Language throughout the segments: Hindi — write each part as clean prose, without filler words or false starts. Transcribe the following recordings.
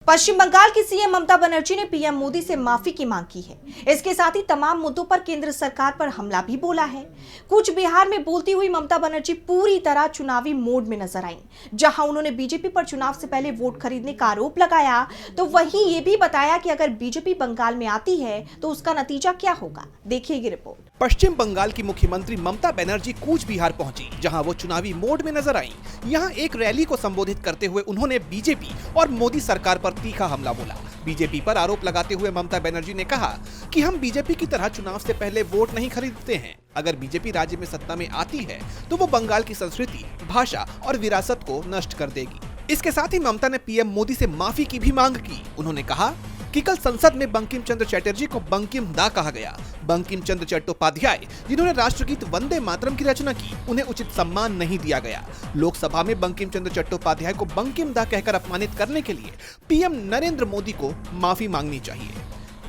पश्चिम बंगाल की सीएम ममता बनर्जी ने पीएम मोदी से माफी की मांग की है। इसके साथ ही तमाम मुद्दों पर केंद्र सरकार पर हमला भी बोला है। कूच बिहार में बोलती हुई ममता बनर्जी पूरी तरह चुनावी मोड में नजर आईं, जहां उन्होंने बीजेपी पर चुनाव से पहले वोट खरीदने का आरोप लगाया, तो वहीं ये भी बताया कि अगर बीजेपी बंगाल में आती है तो उसका नतीजा क्या होगा। देखिए ये रिपोर्ट। पश्चिम बंगाल की मुख्यमंत्री ममता बनर्जी कूच बिहार पहुंची, जहां वो चुनावी मोड में नजर आईं। यहां एक रैली को संबोधित करते हुए उन्होंने बीजेपी और मोदी सरकार पर तीखा हमला बोला। बीजेपी पर आरोप लगाते हुए ममता बनर्जी ने कहा कि हम बीजेपी की तरह चुनाव से पहले वोट नहीं खरीदते हैं। अगर बीजेपी राज्य में सत्ता में आती है तो वो बंगाल की संस्कृति, भाषा और विरासत को नष्ट कर देगी। इसके साथ ही ममता ने पीएम मोदी से माफी की भी मांग की। उन्होंने कहा कि कल संसद में बंकिम चंद्र चटर्जी को बंकिम दा कहा गया। बंकिम चंद्र चट्टोपाध्याय, जिन्होंने राष्ट्रगीत वंदे मातरम की रचना की, उन्हें उचित सम्मान नहीं दिया गया। लोकसभा में बंकिम चंद्र चट्टोपाध्याय को बंकिम दा कहकर अपमानित करने के लिए पीएम नरेंद्र मोदी को माफी मांगनी चाहिए।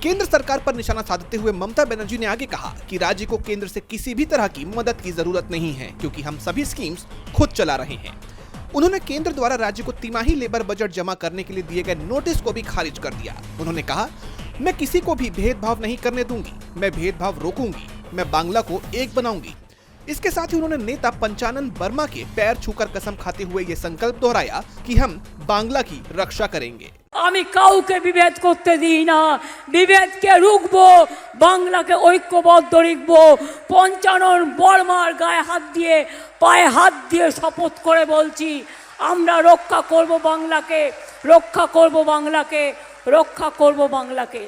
केंद्र सरकार पर निशाना साधते हुए ममता बनर्जी ने आगे कहा कि राज्य को केंद्र से किसी भी तरह की मदद की जरूरत नहीं है, क्योंकि हम सभी स्कीम्स खुद चला रहे हैं। उन्होंने केंद्र द्वारा राज्य को तिमाही लेबर बजट जमा करने के लिए दिए गए नोटिस को भी खारिज कर दिया। उन्होंने कहा, मैं किसी को भी भेदभाव नहीं करने दूंगी, मैं भेदभाव रोकूंगी, मैं बांग्ला को एक बनाऊंगी। इसके साथ ही उन्होंने नेता पंचानन वर्मा के पैर छूकर कसम खाते हुए ये संकल्प दोहराया कि हम बांग्ला की रक्षा करेंगे। আমি কাউকে বিভেদ করতে দিই না, বিভেদকে রুখবো, বাংলাকে ঐক্যবদ্ধ রাখবো। পঞ্চানন বর্মার গায়ে হাত দিয়ে, পায়ে হাত দিয়ে শপথ করে বলছি, আমরা রক্ষা করব বাংলাকে, রক্ষা করব বাংলাকে, রক্ষা করব বাংলাকে।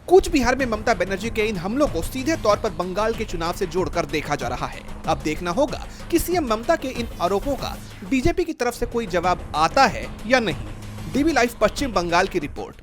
कूच बिहार में ममता बनर्जी के इन हमलों को सीधे तौर पर बंगाल के चुनाव से जोड़कर देखा जा रहा है। अब देखना होगा कि सीएम ममता के इन आरोपों का बीजेपी की तरफ से कोई जवाब आता है या नहीं। डीबी लाइव पश्चिम बंगाल की रिपोर्ट।